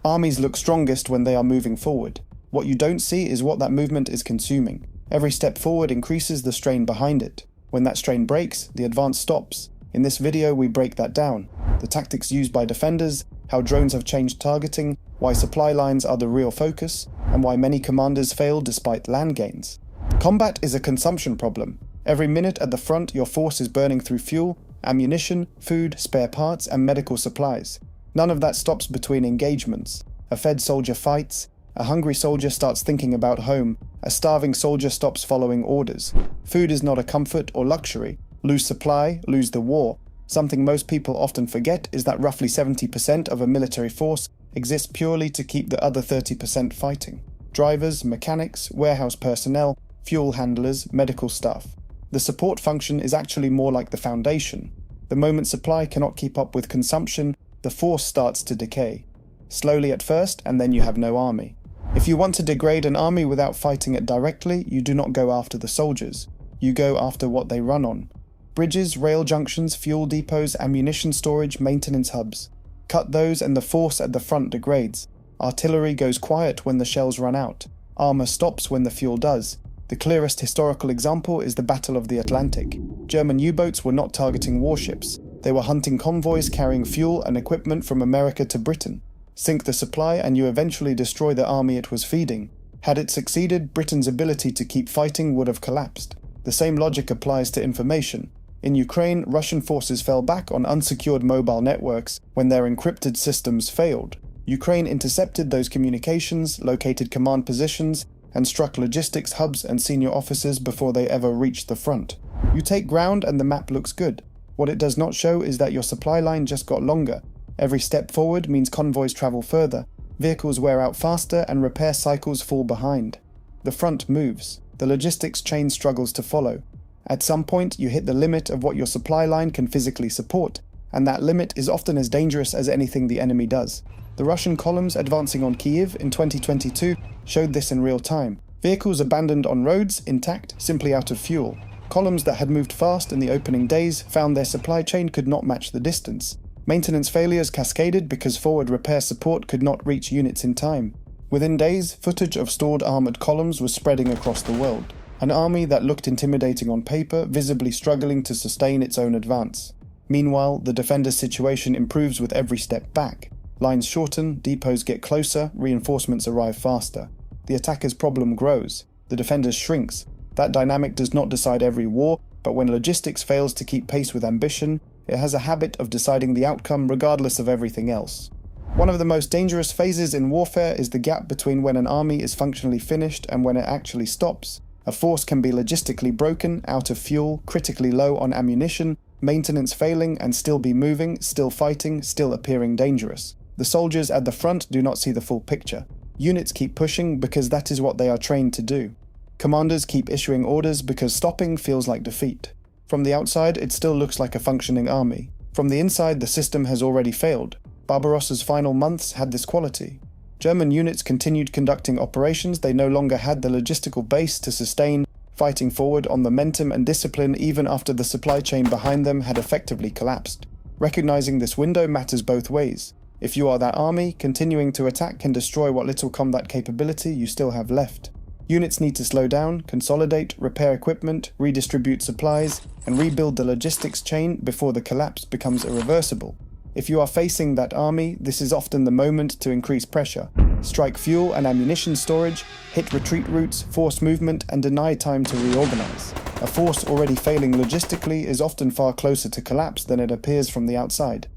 Armies look strongest when they are moving forward. What you don't see is what that movement is consuming. Every step forward increases the strain behind it. When that strain breaks, the advance stops. In this video, we break that down. The tactics used by defenders, how drones have changed targeting, why supply lines are the real focus, and why many commanders fail despite land gains. Combat is a consumption problem. Every minute at the front, your force is burning through fuel, ammunition, food, spare parts, and medical supplies. None of that stops between engagements. A fed soldier fights, a hungry soldier starts thinking about home, a starving soldier stops following orders. Food is not a comfort or luxury. Lose supply, lose the war. Something most people often forget is that roughly 70% of a military force exists purely to keep the other 30% fighting. Drivers, mechanics, warehouse personnel, fuel handlers, medical staff. The support function is actually more like the foundation. The moment supply cannot keep up with consumption, the force starts to decay. Slowly at first, and then you have no army. If you want to degrade an army without fighting it directly, you do not go after the soldiers. You go after what they run on. Bridges, rail junctions, fuel depots, ammunition storage, maintenance hubs. Cut those and the force at the front degrades. Artillery goes quiet when the shells run out. Armor stops when the fuel does. The clearest historical example is the Battle of the Atlantic. German U-boats were not targeting warships. They were hunting convoys carrying fuel and equipment from America to Britain. Sink the supply and you eventually destroy the army it was feeding. Had it succeeded, Britain's ability to keep fighting would have collapsed. The same logic applies to information. In Ukraine, Russian forces fell back on unsecured mobile networks when their encrypted systems failed. Ukraine intercepted those communications, located command positions, and struck logistics hubs and senior officers before they ever reached the front. You take ground and the map looks good. What it does not show is that your supply line just got longer. Every step forward means convoys travel further, vehicles wear out faster, and repair cycles fall behind. The front moves. The logistics chain struggles to follow. At some point, you hit the limit of what your supply line can physically support, and that limit is often as dangerous as anything the enemy does. The Russian columns advancing on Kyiv in 2022 showed this in real time. Vehicles abandoned on roads, intact, simply out of fuel. Columns that had moved fast in the opening days found their supply chain could not match the distance. Maintenance failures cascaded because forward repair support could not reach units in time. Within days, footage of stored armoured columns was spreading across the world. An army that looked intimidating on paper, visibly struggling to sustain its own advance. Meanwhile, the defender's situation improves with every step back. Lines shorten, depots get closer, reinforcements arrive faster. The attacker's problem grows. The defender's shrinks. That dynamic does not decide every war, but when logistics fails to keep pace with ambition, it has a habit of deciding the outcome regardless of everything else. One of the most dangerous phases in warfare is the gap between when an army is functionally finished and when it actually stops. A force can be logistically broken, out of fuel, critically low on ammunition, maintenance failing, and still be moving, still fighting, still appearing dangerous. The soldiers at the front do not see the full picture. Units keep pushing because that is what they are trained to do. Commanders keep issuing orders because stopping feels like defeat. From the outside, it still looks like a functioning army. From the inside, the system has already failed. Barbarossa's final months had this quality. German units continued conducting operations they no longer had the logistical base to sustain, fighting forward on momentum and discipline even after the supply chain behind them had effectively collapsed. Recognizing this window matters both ways. If you are that army, continuing to attack can destroy what little combat capability you still have left. Units need to slow down, consolidate, repair equipment, redistribute supplies, and rebuild the logistics chain before the collapse becomes irreversible. If you are facing that army, this is often the moment to increase pressure. Strike fuel and ammunition storage, hit retreat routes, force movement, and deny time to reorganize. A force already failing logistically is often far closer to collapse than it appears from the outside.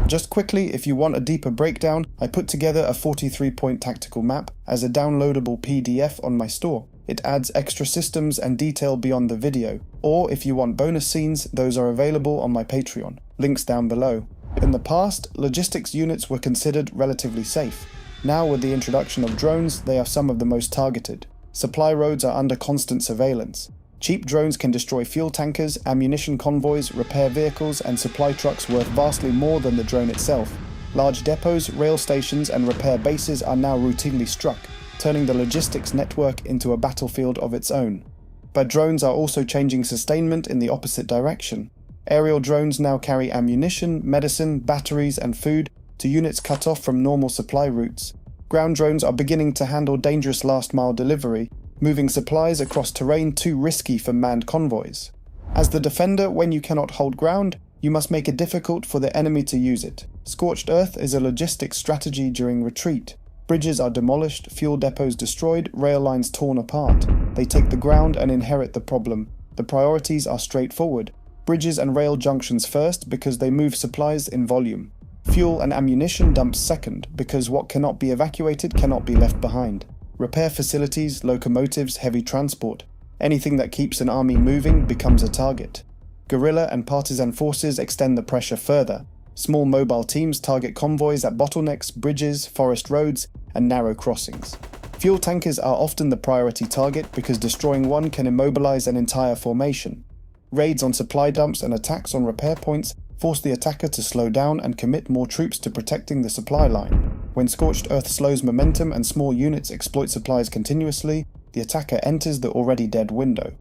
Just quickly, if you want a deeper breakdown, I put together a 43-point tactical map as a downloadable PDF on my store. It adds extra systems and detail beyond the video, or if you want bonus scenes, those are available on my Patreon. Links down below. In the past, logistics units were considered relatively safe. Now, with the introduction of drones, they are some of the most targeted. Supply roads are under constant surveillance. Cheap drones can destroy fuel tankers, ammunition convoys, repair vehicles, and supply trucks worth vastly more than the drone itself. Large depots, rail stations, and repair bases are now routinely struck, turning the logistics network into a battlefield of its own. But drones are also changing sustainment in the opposite direction. Aerial drones now carry ammunition, medicine, batteries, and food to units cut off from normal supply routes. Ground drones are beginning to handle dangerous last-mile delivery, moving supplies across terrain too risky for manned convoys. As the defender, when you cannot hold ground, you must make it difficult for the enemy to use it. Scorched Earth is a logistics strategy during retreat. Bridges are demolished, fuel depots destroyed, rail lines torn apart. They take the ground and inherit the problem. The priorities are straightforward. Bridges and rail junctions first because they move supplies in volume. Fuel and ammunition dumps second because what cannot be evacuated cannot be left behind. Repair facilities, locomotives, heavy transport. Anything that keeps an army moving becomes a target. Guerrilla and partisan forces extend the pressure further. Small mobile teams target convoys at bottlenecks, bridges, forest roads, and narrow crossings. Fuel tankers are often the priority target because destroying one can immobilize an entire formation. Raids on supply dumps and attacks on repair points force the attacker to slow down and commit more troops to protecting the supply line. When Scorched Earth slows momentum and small units exploit supplies continuously, the attacker enters the already dead window.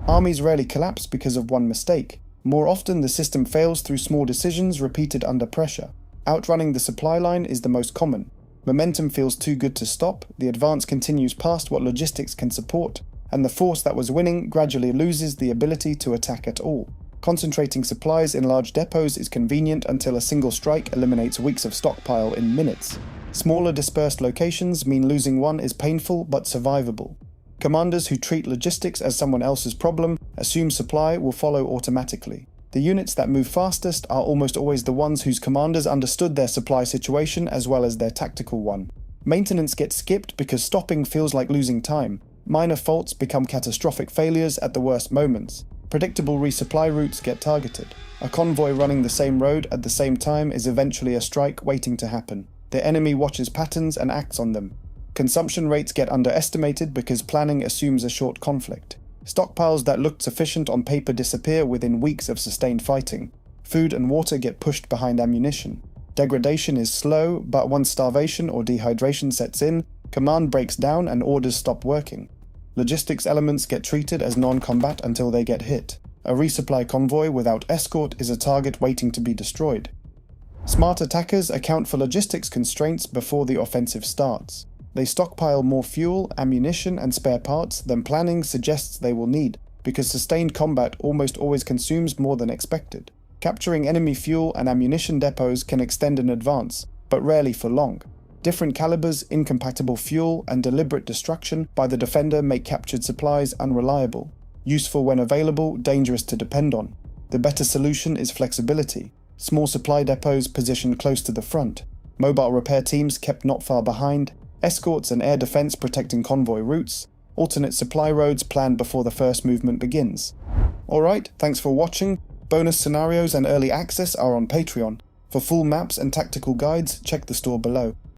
Armies rarely collapse because of one mistake. More often, the system fails through small decisions repeated under pressure. Outrunning the supply line is the most common. Momentum feels too good to stop, the advance continues past what logistics can support, and the force that was winning gradually loses the ability to attack at all. Concentrating supplies in large depots is convenient until a single strike eliminates weeks of stockpile in minutes. Smaller dispersed locations mean losing one is painful but survivable. Commanders who treat logistics as someone else's problem assume supply will follow automatically. The units that move fastest are almost always the ones whose commanders understood their supply situation as well as their tactical one. Maintenance gets skipped because stopping feels like losing time. Minor faults become catastrophic failures at the worst moments. Predictable resupply routes get targeted. A convoy running the same road at the same time is eventually a strike waiting to happen. The enemy watches patterns and acts on them. Consumption rates get underestimated because planning assumes a short conflict. Stockpiles that looked sufficient on paper disappear within weeks of sustained fighting. Food and water get pushed behind ammunition. Degradation is slow, but once starvation or dehydration sets in, command breaks down and orders stop working. Logistics elements get treated as non-combat until they get hit. A resupply convoy without escort is a target waiting to be destroyed. Smart attackers account for logistics constraints before the offensive starts. They stockpile more fuel, ammunition, and spare parts than planning suggests they will need, because sustained combat almost always consumes more than expected. Capturing enemy fuel and ammunition depots can extend an advance, but rarely for long. Different calibers, incompatible fuel, and deliberate destruction by the defender make captured supplies unreliable. Useful when available, dangerous to depend on. The better solution is flexibility. Small supply depots positioned close to the front. Mobile repair teams kept not far behind. Escorts and air defense protecting convoy routes, alternate supply roads planned before the first movement begins. Alright, thanks for watching. Bonus scenarios and early access are on Patreon. For full maps and tactical guides, check the store below.